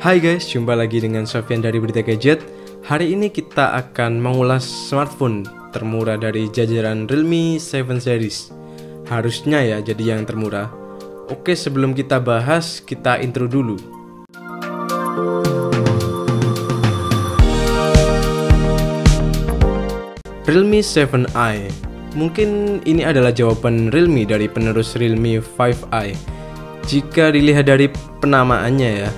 Hai guys, jumpa lagi dengan Sofyan dari Berita Gadget. Hari ini kita akan mengulas smartphone termurah dari jajaran Realme 7 series. Harusnya ya jadi yang termurah. Oke, sebelum kita bahas, kita intro dulu. Realme 7i. Mungkin ini adalah jawaban Realme dari penerus Realme 5i. Jika dilihat dari penamaannya ya.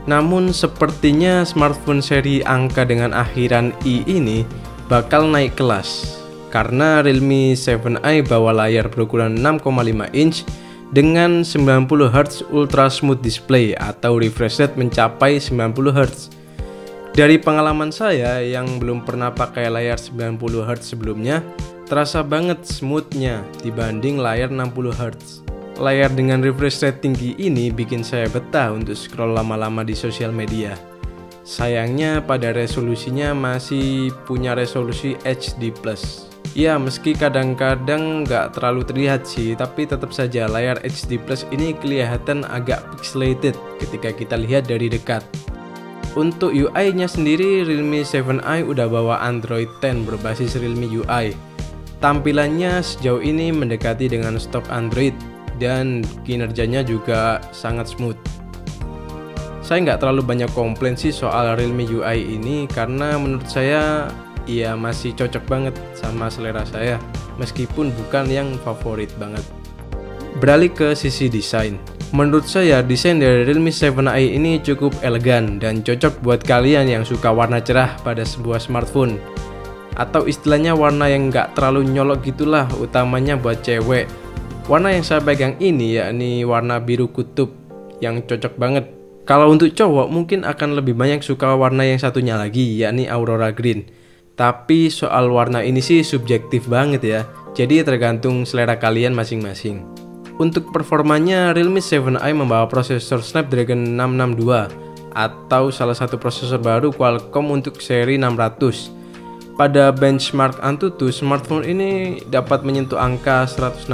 Namun sepertinya smartphone seri angka dengan akhiran i ini bakal naik kelas karena Realme 7i bawa layar berukuran 6,5 inch dengan 90Hz Ultra Smooth Display atau refresh rate mencapai 90Hz. Dari pengalaman saya yang belum pernah pakai layar 90Hz sebelumnya, terasa banget smoothnya dibanding layar 60Hz. Layar dengan refresh rate tinggi ini bikin saya betah untuk scroll lama-lama di sosial media. Sayangnya pada resolusinya masih punya resolusi HD+. Ya, meski kadang-kadang nggak terlalu terlihat sih, tapi tetap saja layar HD+ ini kelihatan agak pixelated ketika kita lihat dari dekat. Untuk UI-nya sendiri, Realme 7i udah bawa Android 10 berbasis Realme UI. Tampilannya sejauh ini mendekati dengan stok Android dan kinerjanya juga sangat smooth. Saya nggak terlalu banyak komplain sih soal Realme UI ini karena menurut saya ya masih cocok banget sama selera saya meskipun bukan yang favorit banget. Beralih ke sisi desain. Menurut saya desain dari Realme 7i ini cukup elegan dan cocok buat kalian yang suka warna cerah pada sebuah smartphone. Atau istilahnya warna yang nggak terlalu nyolok gitulah, utamanya buat cewek. Warna yang saya pegang ini yakni warna biru kutub yang cocok banget. Kalau untuk cowok mungkin akan lebih banyak suka warna yang satunya lagi yakni Aurora Green. Tapi soal warna ini sih subjektif banget ya. Jadi tergantung selera kalian masing-masing. Untuk performanya Realme 7i membawa prosesor Snapdragon 662 atau salah satu prosesor baru Qualcomm untuk seri 600. Pada benchmark Antutu, smartphone ini dapat menyentuh angka 164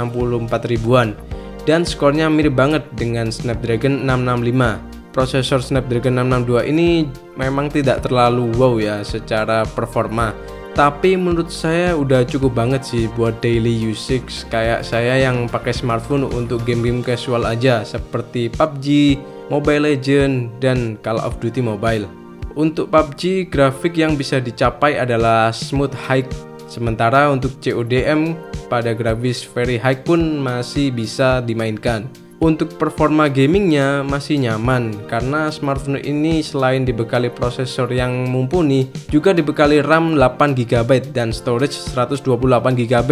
ribuan dan skornya mirip banget dengan Snapdragon 665. Prosesor Snapdragon 662 ini memang tidak terlalu wow ya secara performa, tapi menurut saya udah cukup banget sih buat daily usage kayak saya yang pakai smartphone untuk game-game casual aja seperti PUBG, Mobile Legends, dan Call of Duty Mobile. Untuk PUBG, grafik yang bisa dicapai adalah smooth high, sementara untuk CODM pada grafis very high pun masih bisa dimainkan. Untuk performa gamingnya masih nyaman karena smartphone ini selain dibekali prosesor yang mumpuni, juga dibekali RAM 8GB dan storage 128GB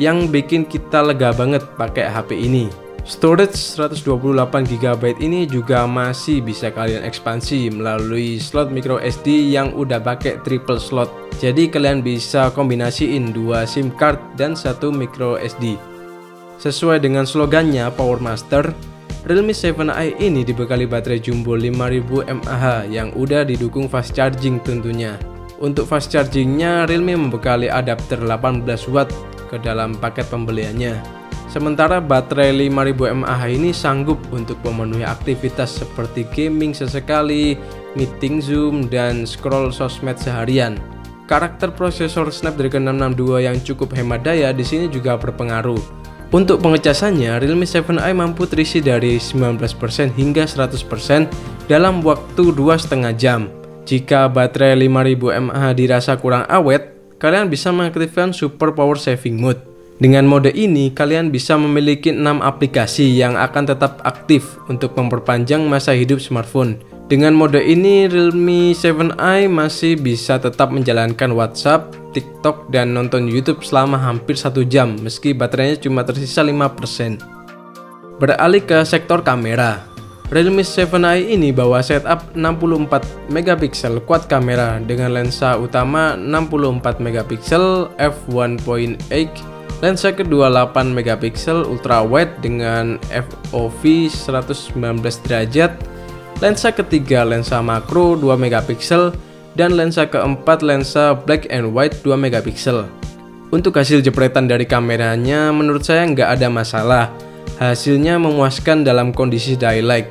yang bikin kita lega banget pakai HP ini. Storage 128GB ini juga masih bisa kalian ekspansi melalui slot micro SD yang udah pakai triple slot. Jadi kalian bisa kombinasiin 2 SIM card dan 1 micro SD. Sesuai dengan slogannya Power Master, Realme 7i ini dibekali baterai jumbo 5000 mAh yang udah didukung fast charging tentunya. Untuk fast chargingnya Realme membekali adapter 18W ke dalam paket pembeliannya. Sementara baterai 5000 mAh ini sanggup untuk memenuhi aktivitas seperti gaming sesekali, meeting Zoom, dan scroll sosmed seharian. Karakter prosesor Snapdragon 662 yang cukup hemat daya di sini juga berpengaruh. Untuk pengecasannya, Realme 7i mampu terisi dari 19% hingga 100% dalam waktu 2,5 jam. Jika baterai 5000 mAh dirasa kurang awet, kalian bisa mengaktifkan Super Power Saving Mode. Dengan mode ini, kalian bisa memiliki 6 aplikasi yang akan tetap aktif untuk memperpanjang masa hidup smartphone. Dengan mode ini, Realme 7i masih bisa tetap menjalankan WhatsApp, TikTok, dan nonton YouTube selama hampir 1 jam meski baterainya cuma tersisa 5%. Beralih ke sektor kamera. Realme 7i ini bawa setup 64MP quad kamera dengan lensa utama 64MP f1.8, lensa kedua 8MP ultra wide dengan FOV 119 derajat, lensa ketiga lensa makro 2MP, dan lensa keempat lensa black and white 2MP. Untuk hasil jepretan dari kameranya menurut saya nggak ada masalah, hasilnya memuaskan dalam kondisi daylight.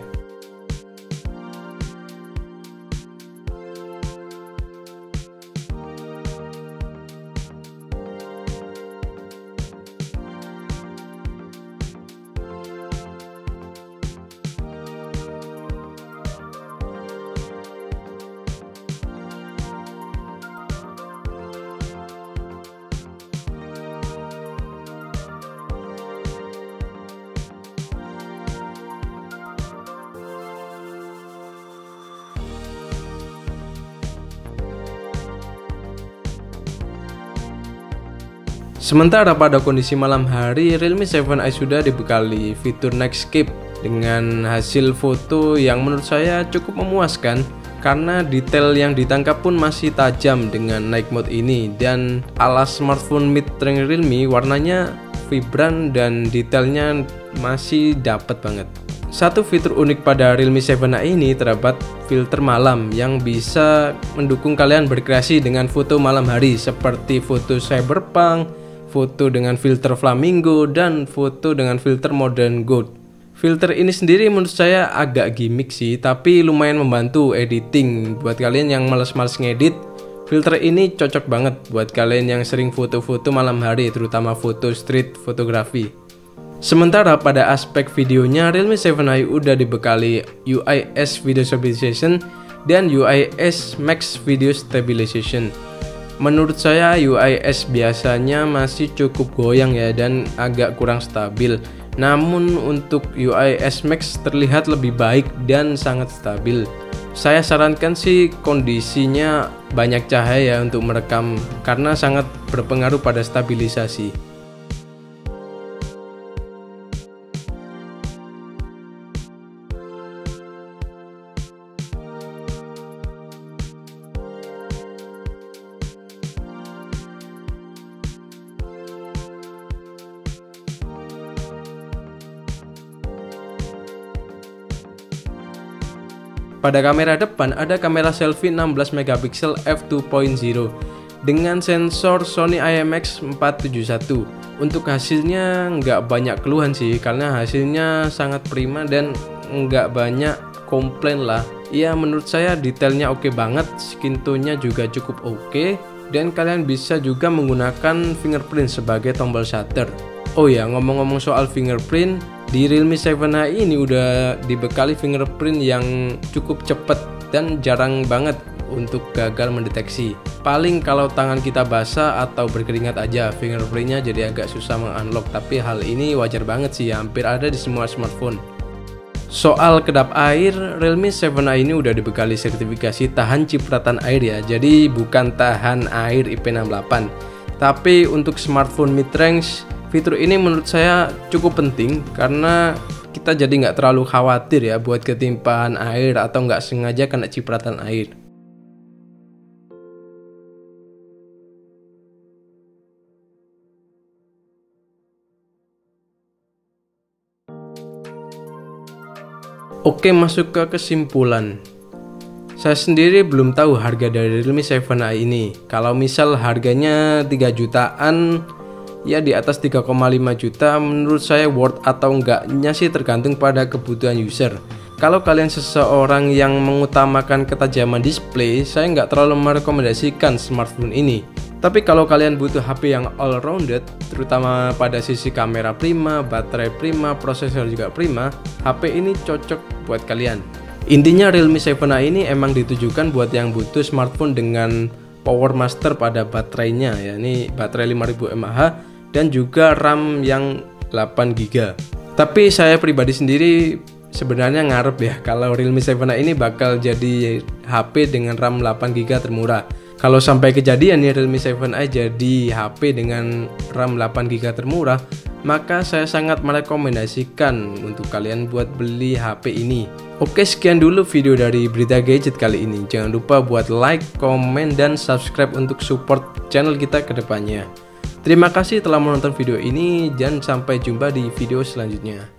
Sementara pada kondisi malam hari, Realme 7i sudah dibekali fitur Nightscape dengan hasil foto yang menurut saya cukup memuaskan karena detail yang ditangkap pun masih tajam dengan night mode ini, dan ala smartphone mid-range Realme warnanya vibran dan detailnya masih dapat banget. Satu fitur unik pada Realme 7i ini terdapat filter malam yang bisa mendukung kalian berkreasi dengan foto malam hari seperti foto cyberpunk, foto dengan filter flamingo, dan foto dengan filter modern gold. Filter ini sendiri menurut saya agak gimmick sih, tapi lumayan membantu editing. Buat kalian yang males-males ngedit, filter ini cocok banget buat kalian yang sering foto-foto malam hari, terutama foto street photography. Sementara pada aspek videonya, Realme 7i udah dibekali UIS Video Stabilization dan UIS Max Video Stabilization. Menurut saya UIS biasanya masih cukup goyang ya dan agak kurang stabil. Namun untuk UIS Max terlihat lebih baik dan sangat stabil. Saya sarankan sih kondisinya banyak cahaya untuk merekam karena sangat berpengaruh pada stabilisasi. Pada kamera depan ada kamera selfie 16 megapiksel f2.0 dengan sensor Sony IMX471. Untuk hasilnya nggak banyak keluhan sih, karena hasilnya sangat prima dan nggak banyak komplain lah. Ya menurut saya detailnya oke banget, skin tone-nya juga cukup oke, dan kalian bisa juga menggunakan fingerprint sebagai tombol shutter. Oh ya, ngomong-ngomong soal fingerprint, di Realme 7i ini udah dibekali fingerprint yang cukup cepat dan jarang banget untuk gagal mendeteksi. Paling kalau tangan kita basah atau berkeringat aja, fingerprintnya jadi agak susah mengunlock, tapi hal ini wajar banget sih, hampir ada di semua smartphone. Soal kedap air, Realme 7i ini udah dibekali sertifikasi tahan cipratan air ya, jadi bukan tahan air IP68. Tapi untuk smartphone mid-range, fitur ini menurut saya cukup penting karena kita jadi nggak terlalu khawatir ya buat ketimpaan air atau nggak sengaja kena cipratan air. Oke, masuk ke kesimpulan. Saya sendiri belum tahu harga dari Realme 7i ini. Kalau misal harganya 3 jutaan, ya di atas 3,5 juta, menurut saya worth atau enggaknya sih tergantung pada kebutuhan user. Kalau kalian seseorang yang mengutamakan ketajaman display, saya nggak terlalu merekomendasikan smartphone ini. Tapi kalau kalian butuh HP yang all rounded, terutama pada sisi kamera prima, baterai prima, prosesor juga prima, HP ini cocok buat kalian. Intinya Realme 7i ini emang ditujukan buat yang butuh smartphone dengan power master pada baterainya, ya ini baterai 5000 mAh dan juga RAM yang 8GB. Tapi saya pribadi sendiri sebenarnya ngarep ya kalau Realme 7i ini bakal jadi HP dengan RAM 8GB termurah. Kalau sampai kejadian nih Realme 7i jadi HP dengan RAM 8GB termurah, maka saya sangat merekomendasikan untuk kalian buat beli HP ini. Oke, sekian dulu video dari Berita Gadget kali ini. Jangan lupa buat like, komen, dan subscribe untuk support channel kita ke depannya. Terima kasih telah menonton video ini dan sampai jumpa di video selanjutnya.